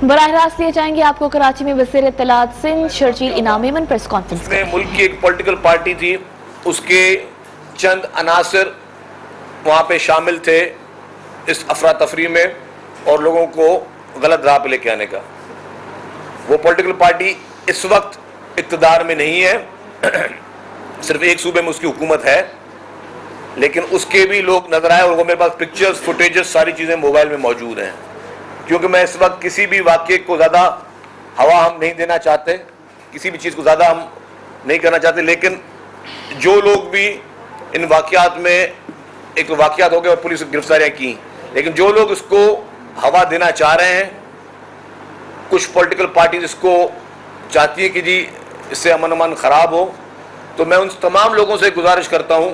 براہ راست لیے جائیں گے آپ کو کراچی میں وزیر اطلاعات سندھ شرجیل انعام ایمن پریس کانفرنس میں ملک کی ایک پولیٹیکل پارٹی تھی، اس کے چند عناصر وہاں پہ شامل تھے اس افراتفری میں اور لوگوں کو غلط راہ پہ لے کے آنے کا۔ وہ پولیٹیکل پارٹی اس وقت اقتدار میں نہیں ہے، صرف ایک صوبے میں اس کی حکومت ہے، لیکن اس کے بھی لوگ نظر آئے اور وہ میرے پاس پکچرز، فوٹیجز، ساری چیزیں موبائل میں موجود ہیں۔ کیونکہ میں اس وقت کسی بھی واقعے کو زیادہ ہوا ہم نہیں دینا چاہتے، کسی بھی چیز کو زیادہ ہم نہیں کرنا چاہتے، لیکن جو لوگ بھی ان واقعات میں، ایک تو واقعات ہو گئے اور پولیس گرفتاریاں کی، لیکن جو لوگ اس کو ہوا دینا چاہ رہے ہیں، کچھ پولیٹیکل پارٹیز اس کو چاہتی ہیں کہ جی اس سے امن خراب ہو، تو میں ان تمام لوگوں سے گزارش کرتا ہوں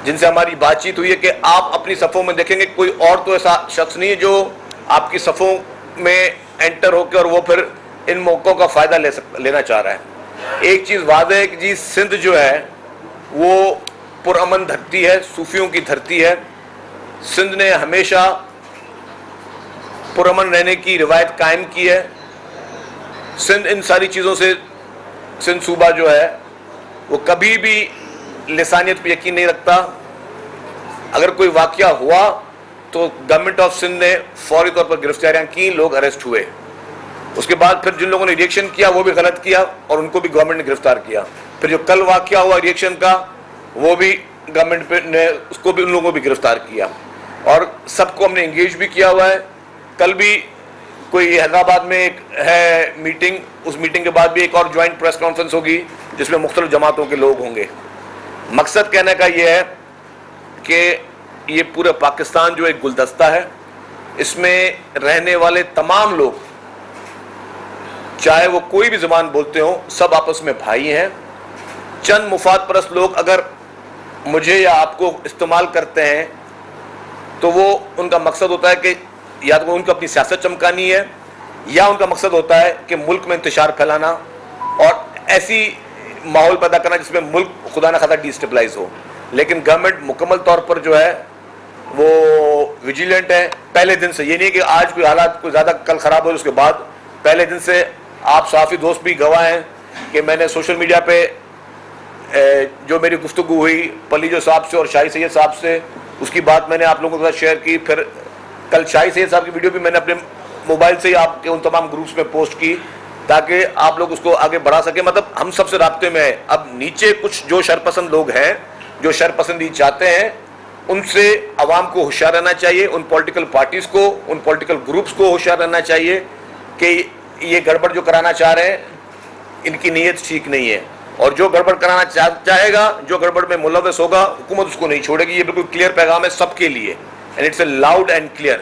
جن سے ہماری بات چیت ہوئی ہے کہ آپ اپنی صفوں میں دیکھیں گے کوئی اور تو ایسا شخص نہیں ہے جو آپ کی صفوں میں انٹر ہو کے اور وہ پھر ان موقعوں کا فائدہ لینا چاہ رہا ہے۔ ایک چیز واضح ہے کہ جی سندھ جو ہے وہ پرامن دھرتی ہے، صوفیوں کی دھرتی ہے۔ سندھ نے ہمیشہ پرامن رہنے کی روایت قائم کی ہے۔ سندھ ان ساری چیزوں سے، سندھ صوبہ جو ہے وہ کبھی بھی لسانیت پہ یقین نہیں رکھتا۔ اگر کوئی واقعہ ہوا تو گورنمنٹ آف سندھ نے فوری طور پر گرفتاریاں کی، لوگ اریسٹ ہوئے۔ اس کے بعد پھر جن لوگوں نے ریئیکشن کیا وہ بھی غلط کیا اور ان کو بھی گورنمنٹ نے گرفتار کیا۔ پھر جو کل واقعہ ہوا ریئیکشن کا، وہ بھی گورنمنٹ نے اس کو بھی، ان لوگوں کو بھی گرفتار کیا، اور سب کو ہم نے انگیج بھی کیا ہوا ہے۔ کل بھی کوئی حیدرآباد میں ایک ہے میٹنگ، اس میٹنگ کے بعد بھی ایک اور جوائنٹ پریس کانفرنس ہوگی جس میں مختلف جماعتوں کے لوگ ہوں گے۔ مقصد کہنے کا یہ ہے کہ یہ پورے پاکستان جو ایک گلدستہ ہے، اس میں رہنے والے تمام لوگ، چاہے وہ کوئی بھی زبان بولتے ہوں، سب آپس میں بھائی ہیں۔ چند مفاد پرست لوگ اگر مجھے یا آپ کو استعمال کرتے ہیں تو وہ ان کا مقصد ہوتا ہے کہ یا تو ان کو اپنی سیاست چمکانی ہے، یا ان کا مقصد ہوتا ہے کہ ملک میں انتشار پھیلانا اور ایسی ماحول پیدا کرنا جس میں ملک خدا نہ خدا ڈیسٹیبلائز ہو۔ لیکن گورنمنٹ مکمل طور پر جو ہے وہ ویجیلنٹ ہے پہلے دن سے۔ یہ نہیں کہ آج کوئی حالات کوئی زیادہ کل خراب ہو اس کے بعد، پہلے دن سے آپ صحافی دوست بھی گواہ ہیں کہ میں نے سوشل میڈیا پہ جو میری گفتگو ہوئی پلیجو صاحب سے اور شاہی سید صاحب سے، اس کی بات میں نے آپ لوگوں کے ساتھ شیئر کی۔ پھر کل شاہی سید صاحب کی ویڈیو بھی میں نے اپنے موبائل سے ہی آپ کے ان تمام گروپس میں پوسٹ کی تاکہ آپ لوگ اس کو آگے بڑھا سکیں۔ مطلب ہم سب سے رابطے میں ہیں۔ اب نیچے کچھ جو شرپسند لوگ ہیں، جو شرپسندی چاہتے ہیں، ان سے عوام کو ہوشیار رہنا چاہیے، ان پولیٹیکل پارٹیز کو، ان پولیٹیکل گروپس کو ہوشیار رہنا چاہیے کہ یہ گڑبڑ جو کرانا چاہ رہے ہیں ان کی نیت ٹھیک نہیں ہے، اور جو گڑبڑ کرانا چاہے گا، جو گڑبڑ میں ملوث ہوگا، حکومت اس کو نہیں چھوڑے گی۔ یہ بالکل کلیئر پیغام ہے سب کے لیے، and it's a loud and clear.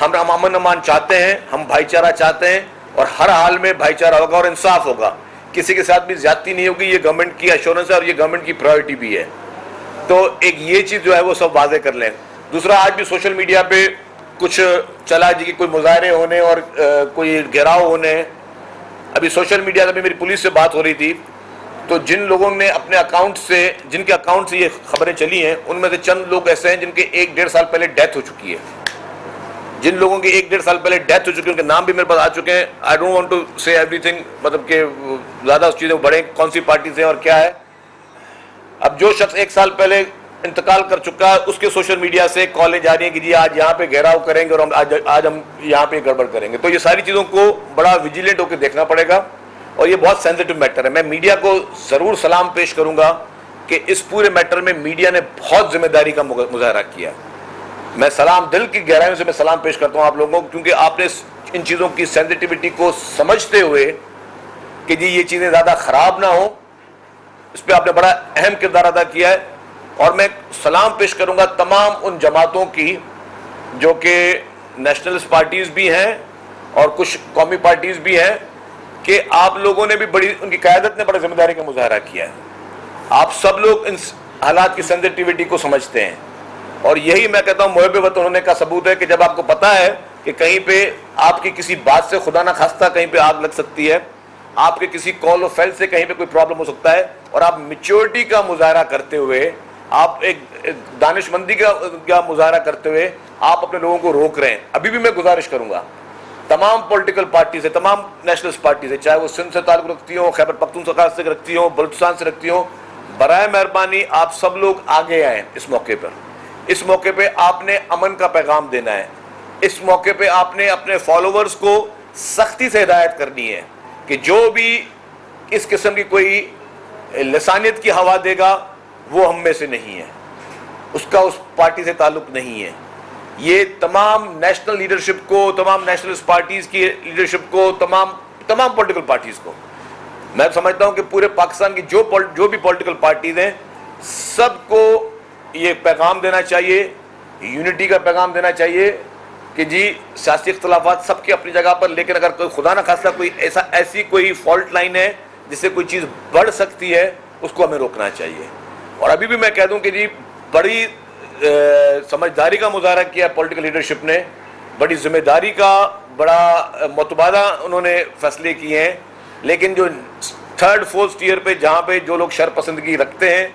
ہم امن امان چاہتے ہیں، ہم بھائی چارہ چاہتے ہیں، اور ہر حال میں بھائی چارہ ہوگا اور انصاف ہوگا، کسی کے ساتھ بھی زیادتی نہیں ہوگی۔ یہ گورنمنٹ کی ایشورنس ہے اور یہ گورنمنٹ کی پرائیورٹی بھی ہے۔ تو ایک یہ چیز جو ہے وہ سب واضح کر لیں۔ دوسرا، آج بھی سوشل میڈیا پہ کچھ چلا جی کہ کوئی مظاہرے ہونے اور کوئی گھیراؤ ہونے۔ ابھی سوشل میڈیا سے میری پولیس سے بات ہو رہی تھی، تو جن لوگوں نے اپنے اکاؤنٹ سے، جن کے اکاؤنٹ سے یہ خبریں چلی ہیں، ان میں سے چند لوگ ایسے ہیں جن کے 1-1.5 سال پہلے ڈیتھ ہو چکی ہے۔ جن لوگوں کی 1-1.5 سال پہلے ڈیتھ ہو چکی ہے ان کے نام بھی میرے پاس آ چکے ہیں۔ آئی ڈونٹ وانٹ ٹو سے ایوری تھنگ، مطلب کہ زیادہ اس چیزیں بڑھیں کون سی پارٹی سے اور کیا ہے۔ اب جو شخص 1 سال پہلے انتقال کر چکا ہے، اس کے سوشل میڈیا سے کالیں جا رہی ہیں کہ جی آج یہاں پہ گھیراؤ کریں گے اور آج ہم یہاں پہ گڑبڑ کریں گے۔ تو یہ ساری چیزوں کو بڑا ویجیلنٹ ہو کے دیکھنا پڑے گا، اور یہ بہت سینسیٹیو میٹر ہے۔ میں میڈیا کو ضرور سلام پیش کروں گا کہ اس پورے میٹر میں میڈیا نے بہت ذمہ داری کا مظاہرہ کیا۔ میں سلام، دل کی گہرائیوں سے میں سلام پیش کرتا ہوں آپ لوگوں کو، کیونکہ آپ نے ان چیزوں کی سینسیٹیوٹی کو سمجھتے ہوئے کہ جی یہ چیزیں زیادہ خراب نہ ہوں، اس پہ آپ نے بڑا اہم کردار ادا کیا ہے۔ اور میں سلام پیش کروں گا تمام ان جماعتوں کی جو کہ نیشنلسٹ پارٹیز بھی ہیں اور کچھ قومی پارٹیز بھی ہیں، کہ آپ لوگوں نے بھی بڑی، ان کی قیادت نے بڑا ذمہ داری کا مظاہرہ کیا ہے۔ آپ سب لوگ ان حالات کی سینسیٹیوٹی کو سمجھتے ہیں، اور یہی میں کہتا ہوں محب وطن ہونے کا ثبوت ہے کہ جب آپ کو پتہ ہے کہ کہیں پہ آپ کی کسی بات سے خدا نہ خواستہ کہیں پہ آگ لگ سکتی ہے، آپ کے کسی کال و فیل سے کہیں پہ کوئی پرابلم ہو سکتا ہے، اور آپ میچورٹی کا مظاہرہ کرتے ہوئے، آپ ایک دانش مندی کا مظاہرہ کرتے ہوئے آپ اپنے لوگوں کو روک رہے ہیں۔ ابھی بھی میں گزارش کروں گا تمام پولیٹیکل پارٹی سے، تمام نیشنلسٹ پارٹی سے، چاہے وہ سندھ سے تعلق رکھتی ہوں، خیبر پختونخوا سے رکھتی ہوں، بلوچستان سے رکھتی ہوں، برائے مہربانی آپ سب لوگ آگے آئیں اس موقع پر. اس موقع پہ آپ نے امن کا پیغام دینا ہے. اس موقع پہ آپ نے اپنے فالوورز کو سختی سے ہدایت کرنی ہے کہ جو بھی اس قسم کی کوئی لسانیت کی ہوا دے گا وہ ہم میں سے نہیں ہے، اس کا اس پارٹی سے تعلق نہیں ہے. یہ تمام نیشنل لیڈرشپ کو، تمام نیشنلسٹ پارٹیز کی لیڈرشپ کو، تمام پولیٹیکل پارٹیز کو، میں سمجھتا ہوں کہ پورے پاکستان کی جو بھی پولیٹیکل پارٹیز ہیں سب کو یہ پیغام دینا چاہیے، یونٹی کا پیغام دینا چاہیے کہ جی سیاسی اختلافات سب کے اپنی جگہ پر، لیکن اگر کوئی خدا نہ خواستہ کوئی ایسی کوئی فالٹ لائن ہے جس سے کوئی چیز بڑھ سکتی ہے اس کو ہمیں روکنا چاہیے. اور ابھی بھی میں کہہ دوں کہ جی بڑی سمجھداری کا مظاہرہ کیا پولیٹیکل لیڈرشپ نے، بڑی ذمہ داری کا، بڑا متبادہ انہوں نے فیصلے کیے ہیں. لیکن جو تھرڈ فورتھ ٹیئر پہ جہاں پہ جو لوگ شر پسندگی رکھتے ہیں،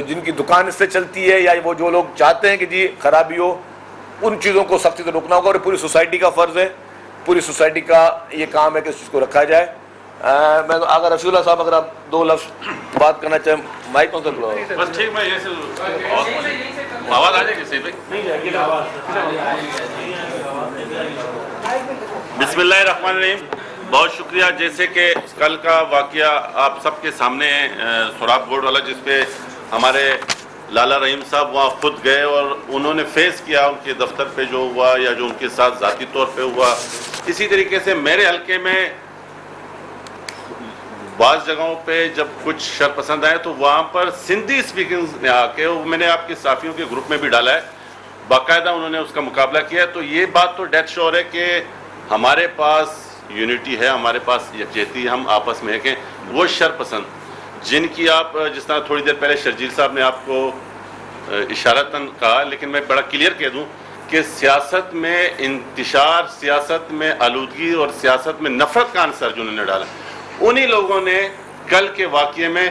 جن کی دکان اس سے چلتی ہے، یا وہ جو لوگ چاہتے ہیں کہ جی خرابی ہو، ان چیزوں کو سختی سے روکنا ہوگا. اور پوری سوسائٹی کا فرض ہے، پوری سوسائٹی کا یہ کام ہے کہ اس چیز کو رکھا جائے. میں اگر رفیع اللہ صاحب اگر آپ 2 لفظ بات کرنا چاہیں، مائک کون سا کھلا ہو؟ بس ٹھیک، میں یہ سے آواز آ جائے گی صحیح بھائی. بسم اللہ الرحمن الرحیم. بہت شکریہ. جیسے کہ کل کا واقعہ آپ سب کے سامنے ہے، سراب بورڈ والا، جس پہ ہمارے لالا رحیم صاحب وہاں خود گئے اور انہوں نے فیس کیا ان کے دفتر پہ جو ہوا یا جو ان کے ساتھ ذاتی طور پہ ہوا. اسی طریقے سے میرے حلقے میں بعض جگہوں پہ جب کچھ شر پسند آئے تو وہاں پر سندھی اسپیکنگ نے آ کے، میں نے آپ کے صحافیوں کے گروپ میں بھی ڈالا ہے، باقاعدہ انہوں نے اس کا مقابلہ کیا ہے. تو یہ بات تو ڈیتھ شور ہے کہ ہمارے پاس یونٹی ہے، ہمارے پاس یکجہتی، ہم آپس میں ہیں. کہ وہ شر پسند جن کی آپ جس طرح تھوڑی دیر پہلے شرجیل صاحب نے آپ کو اشارتاً کہا، لیکن میں بڑا کلیئر کہہ دوں کہ سیاست میں انتشار، سیاست میں آلودگی اور سیاست میں نفرت کا عنصر جو انہوں نے ڈالا، انہی لوگوں نے کل کے واقعے میں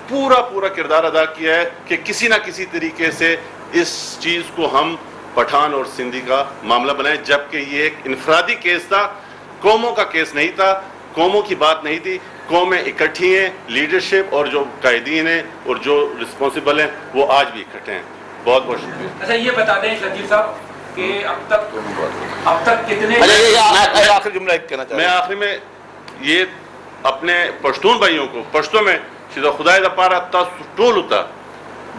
پورا کردار ادا کیا ہے کہ کسی نہ کسی طریقے سے اس چیز کو ہم پٹھان اور سندھی کا معاملہ بنائیں، جبکہ یہ ایک انفرادی کیس تھا، قوموں کا کیس نہیں تھا، قوموں کی بات نہیں تھی. قومیں اکٹھی ہیں، لیڈرشپ اور جو قائدین ہیں اور جو رسپانسبل ہیں وہ آج بھی اکٹھے ہیں. بہت بہت شکریہ. اچھا یہ بتا دیں شرجیل صاحب کہ اب تک کتنے، آخری جملہ کہنا چاہتا میں آخری میں یہ اپنے پشتون بھائیوں کو پشتو میں شدہ خدای دا پارا تاسو ټول تا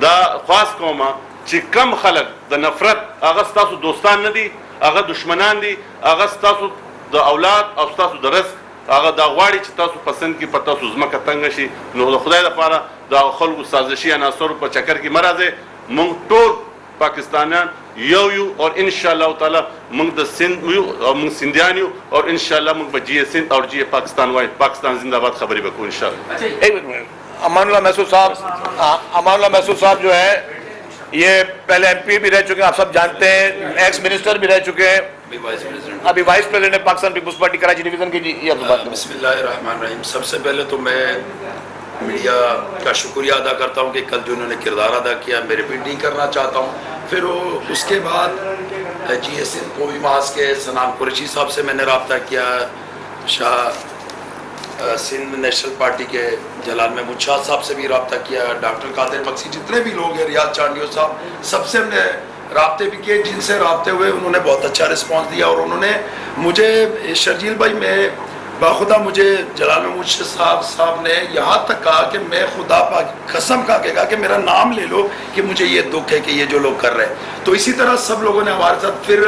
دا خاص قوما چې کم خلق د نفرت هغه ستاسو دوستان نه دي، هغه دشمنان دي، هغه ستاسو د اولاد او ستاسو د رزق، هغه دا غواړي چې تاسو پسند کې په تاسو ځمکه تنګ شي. نو د خدای دپاره د خلکو سازشي عناصرو په چکر کې مه راځئ. موږ ټول پاکستانیان یو اور انشاءاللہ تعالی موږ د سندھ یو او موږ سندھیان یو اور انشاءاللہ موږ به جیے سندھ اور جیے پاکستان وای پاکستان زندہ باد خبریں بکو انشاءاللہ. امان اللہ محسود صاحب جو ہے یہ پہلے ایم پی بھی رہ چکے ہیں، آپ سب جانتے ہیں، ایکس منسٹر بھی رہ چکے ہیں، ابھی vice president Pakistan Peoples Party Karachi division کی. یہ بات بسم اللہ الرحمن الرحیم. سب سے پہلے تو میں میڈیا کا شکریہ ادا کرتا ہوں کہ کل جو انہوں نے کردار ادا کیا، میں ریپیٹ نہیں کرنا چاہتا ہوں. پھر اس کے بعد جی ایس این کو بھی محاذ کے سنان قریشی صاحب سے میں نے رابطہ کیا، سندھ نیشنل پارٹی کے جلال محمود شاہ صاحب سے بھی رابطہ کیا، ڈاکٹر قادر مکسی، جتنے بھی لوگ ہیں، ریاض چانڈیو صاحب، سب سے ہم نے رابطے بھی کیے. جن سے رابطے ہوئے انہوں نے بہت اچھا رسپانس دیا اور انہوں نے مجھے شرجیل بھائی میں باخدا مجھے جلال محمود شاہ صاحب نے یہاں تک کہا کہ میں خدا پاک قسم کھا کے کہا کہ میرا نام لے لو کہ مجھے یہ دکھ ہے کہ یہ جو لوگ کر رہے ہیں. تو اسی طرح سب لوگوں نے ہمارے ساتھ پھر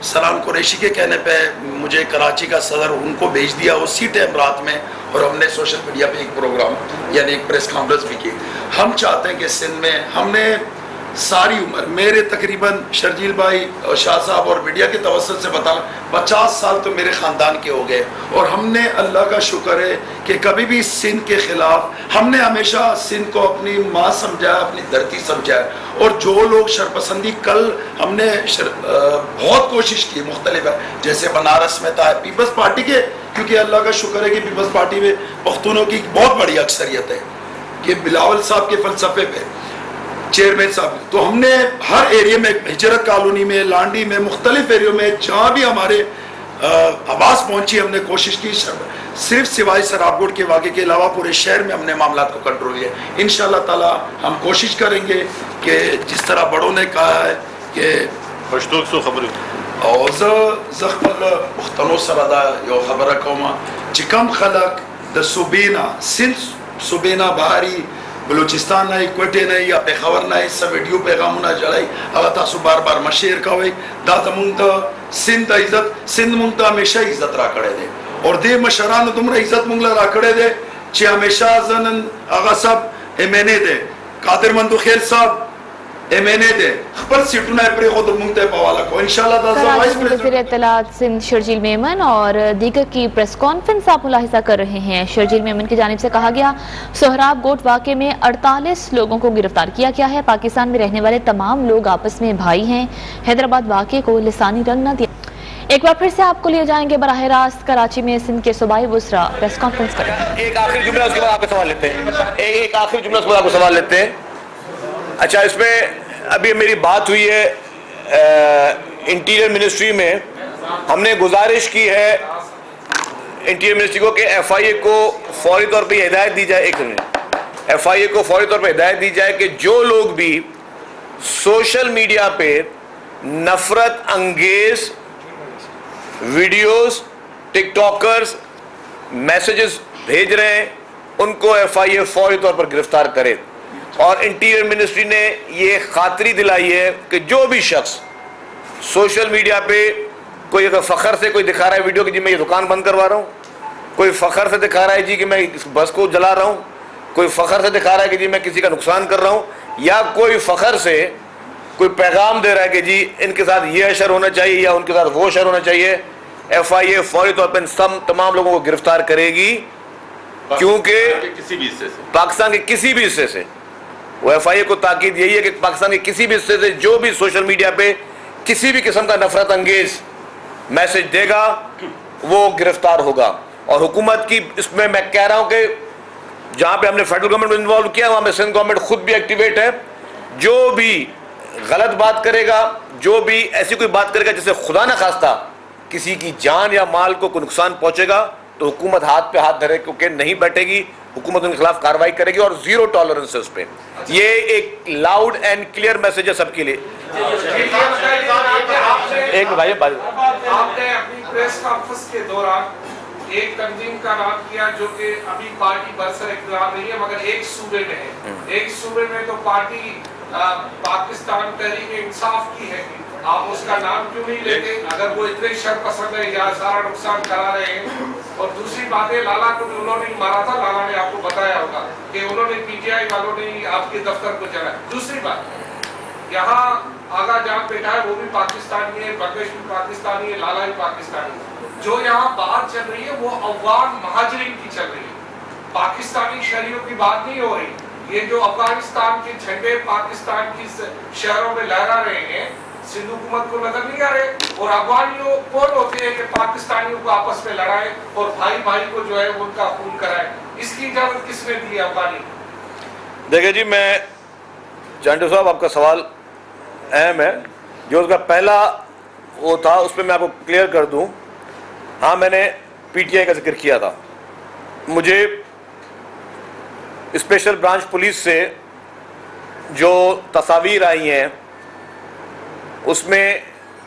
سلام قریشی کے کہنے پہ مجھے کراچی کا صدر ان کو بھیج دیا اسی ٹائم رات میں، اور ہم نے سوشل میڈیا پہ ایک پروگرام یعنی ایک پریس کانفرنس بھی کی. ہم چاہتے ہیں کہ سندھ میں ہم نے ساری عمر، میرے تقریباً شرجیل بھائی اور شاہ صاحب اور میڈیا کے توسط سے بتانا 50 سال تو میرے خاندان کے ہو گئے، اور ہم نے اللہ کا شکر ہے کہ کبھی بھی سندھ کے خلاف ہم نے ہمیشہ سندھ کو اپنی ماں سمجھا، اپنی دھرتی سمجھا. اور جو لوگ شرپسندی، کل ہم نے بہت کوشش کی مختلف ہے، جیسے بنارس میں تھا پیپلز پارٹی کے، کیونکہ اللہ کا شکر ہے کہ پیپلز پارٹی میں پختونوں کی بہت بڑی اکثریت ہے، کہ بلاول صاحب کے فلسفے پہ چیئرمین صاحب. تو ہم نے ہر ایریا میں, ہجرت کالونی میں, لانڈی میں, مختلف ایریوں میں جہاں بھی ہمارے آواز پہنچی ہم نے کوشش کی. صرف سوائے سراب گوڑ کے واقعے کے علاوہ پورے شہر میں ہم نے معاملات کو کنٹرول کیا. انشاءاللہ تعالی ہم کوشش کریں گے کہ جس طرح بڑوں نے کہا ہے کہ پشتو سو خبر او زخمل مختنو سردا یو خبر کوما چکم خلق د صوبینا سندھ صوبینا بہاری بلوچستان نہیں, کوئٹے نہیں یا پشاور نہیں, سب ویڈیو پیغامونه جڑائی هغه تاسو بار بار مشیر کوي. دا زمونږ د سند عزت, سند مونږ ته همیشه عزت را کړی دی اور دې مشرانو دومره عزت مونږ له را کړی دی چې همیشه زنن هغه سب ایمنه دی. قادر مندو خیل صاحب ایمنه دی, خپل سیټونه پرې خو د مونږ ته په حواله کو. انشاءالله دا کراچی میں وزیر اطلاعات سندھ شرجیل میمن اور دیگر کی پریس کانفرنس آپ ملاحظہ کر رہے ہیں. شرجیل میمن کی جانب سے کہا گیا سہراب گوٹ واقعے میں 48 لوگوں کو گرفتار کیا گیا ہے. پاکستان میں رہنے والے تمام لوگ آپس میں بھائی ہیں. حیدرآباد واقعے کو لسانی رنگ نہ دیا. ایک بار پھر سے آپ کو لیے جائیں گے براہ راست کراچی میں سندھ کے صوبائی وزراء پریس کانفرنس کریں. ایک آخری جملہ اس کے بعد آپ کو سوال لیتے ہیں. ایک آخری جملہ اس کے بعد آپ کو سوال لیتے ہیں. اچھا, اس میں ابھی میری بات ہوئی ہے انٹیریئر منسٹری میں. ہم نے گزارش کی ہے انٹیریئر منسٹری کو کہ ایف آئی اے کو فوری طور پہ ہدایت دی جائے, ایک منٹ, ایف آئی اے کو فوری طور پہ ہدایت دی جائے کہ جو لوگ بھی سوشل میڈیا پہ نفرت انگیز ویڈیوز, ٹک ٹاکرز میسیجز بھیج رہے ہیں ان کو ایف آئی اے فوری طور پر گرفتار کرے. اور انٹیریئر منسٹری نے یہ خاطری دلائی ہے کہ جو بھی شخص سوشل میڈیا پہ کوئی اگر فخر سے کوئی دکھا رہا ہے ویڈیو کہ جی میں یہ دکان بند کروا رہا ہوں, کوئی فخر سے دکھا رہا ہے جی کہ میں اس بس کو جلا رہا ہوں, کوئی فخر سے دکھا رہا ہے کہ جی میں کسی کا نقصان کر رہا ہوں, یا کوئی فخر سے کوئی پیغام دے رہا ہے کہ جی ان کے ساتھ یہ اشر ہونا چاہیے یا ان کے ساتھ وہ اشر ہونا چاہیے, ایف آئی اے فوری طور پر ان تمام لوگوں کو گرفتار کرے گی. کیونکہ کسی بھی حصے سے, پاکستان کے کسی بھی حصے سے, وہ ایف آئی اے کو تاکید یہی ہے کہ پاکستان کے کسی بھی حصے سے جو بھی سوشل میڈیا پہ کسی بھی قسم کا نفرت انگیز میسج دے گا وہ گرفتار ہوگا. اور حکومت کی اس میں کہہ رہا ہوں کہ جہاں پہ ہم نے فیڈرل گورنمنٹ کو انوالو کیا وہاں پہ سندھ گورنمنٹ خود بھی ایکٹیویٹ ہے. جو بھی غلط بات کرے گا, جو بھی ایسی کوئی بات کرے گا جس سے خدا نہ خواستہ کسی کی جان یا مال کو کوئی نقصان پہنچے گا, تو حکومت ہاتھ پہ ہاتھ دھرے کیونکہ نہیں بیٹھے گی, حکومت ان کے خلاف کارروائی کرے گی اور زیرو ٹالرنس ہے اس پہ. یہ ایک لاؤڈ اینڈ کلیئر میسج ہے سب کے لیے. ایک بھائی آپ نے اپنی پریس کانفرنس کے دوران ایک تنظیم کا نام کیا جو کہ ابھی پارٹی برسر اقتدار نہیں ہے مگر ایک صوبے میں ہے. ایک صوبے میں تو پارٹی پاکستان تحریک انصاف کی ہے, آپ اس کا نام کیوں نہیں لیتے اگر وہ اتنے شر پسند ہے یا سارا نقصان کرا رہے ہیں؟ اور دوسری بات ہے, لالا کو انہوں نے مارا تھا, لالا نے آپ کو بتایا ہوگا کہ انہوں نے پی ٹی آئی والوں نے آپ کے دفتر کو جلایا. دوسری بات, یہاں آغا جان بیٹھا ہے وہ بھی پاکستانی ہے, بکش بھی پاکستانی ہے, لالا بھی پاکستانی ہے. جو یہاں بات چل رہی ہے وہ افغان مہاجرین کی چل رہی ہے, پاکستانی شہریوں کی بات نہیں ہو رہی. یہ جو افغانستان کے جھنڈے پاکستان کی شہروں میں لہرا رہے ہیں سندھ حکومت کو نظر نہیں آ رہے, اور افغانیوں کون ہوتے ہیں کہ پاکستانیوں کو آپس میں لڑائے اور بھائی بھائی کو جو ہے ان کا خون کرائے؟ اس کی اجازت کس نے دی افغانی؟ دیکھیں جی, میں جانٹو صاحب آپ کا سوال اہم ہے. جو اس کا پہلا وہ تھا اس پہ میں آپ کو کلیئر کر دوں. ہاں, میں نے پی ٹی آئی کا ذکر کیا تھا. مجھے اسپیشل برانچ پولیس سے جو تصاویر آئی ہیں اس میں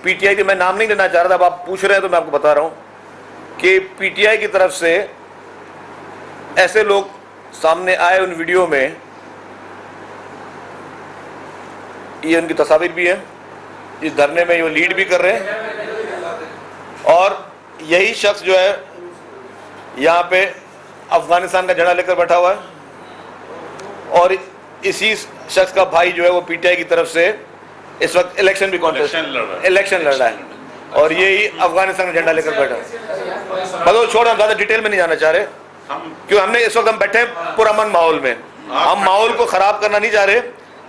پی ٹی آئی کی, میں نام نہیں لینا چاہ رہا تھا, اب آپ پوچھ رہے ہیں تو میں آپ کو بتا رہا ہوں کہ پی ٹی آئی کی طرف سے ایسے لوگ سامنے آئے ان ویڈیو میں, یہ ان کی تصاویر بھی ہیں, اس دھرنے میں یہ لیڈ بھی کر رہے ہیں, اور یہی شخص جو ہے یہاں پہ افغانستان کا جھنڈا لے کر بیٹھا ہوا ہے, اور اسی شخص کا بھائی جو ہے وہ پی ٹی آئی کی طرف سے اس وقت الیکشن بھی الیکشن لڑ رہا ہے, اور یہی افغانستان کا جھنڈا لے کر بیٹھا. مطلب چھوڑ, ہم زیادہ ڈیٹیل میں نہیں جانا چاہ رہے کیوں ہم نے اس وقت ہم بیٹھے پرامن ماحول میں, ہم ماحول کو خراب کرنا نہیں چاہ رہے.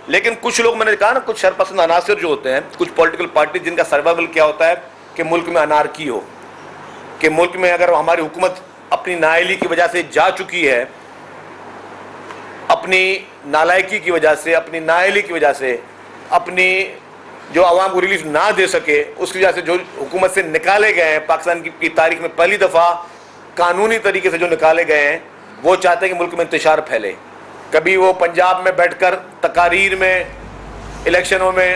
لیکن کچھ لوگ, میں نے کہا نا, کچھ شرپسند عناصر جو ہوتے ہیں, کچھ پولیٹیکل پارٹی جن کا سروائیول کیا ہوتا ہے کہ ملک میں انارکی ہو, کہ ملک میں اگر ہماری حکومت اپنی نااہلی کی وجہ سے جا چکی ہے, اب اپنی نالائکی کی وجہ سے، اپنی نااہلی کی وجہ سے، اپنی جو عوام کو ریلیف نہ دے سکے اس کی وجہ سے جو حکومت سے نکالے گئے ہیں، پاکستان کی تاریخ میں پہلی دفعہ قانونی طریقے سے جو نکالے گئے ہیں، وہ چاہتے ہیں کہ ملک میں انتشار پھیلے. کبھی وہ پنجاب میں بیٹھ کر تقاریر میں، الیکشنوں میں،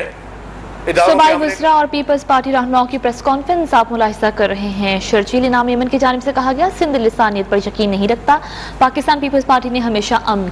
صوبائی وزراء اور پیپلز پارٹی رہنماؤں کی پریس کانفرنس آپ ملاحظہ کر رہے ہیں. شرجیل انعام ایمن کی جانب سے کہا گیا سندھ لسانیت پر یقین نہیں رکھتا. پاکستان پیپلز پارٹی نے ہمیشہ امن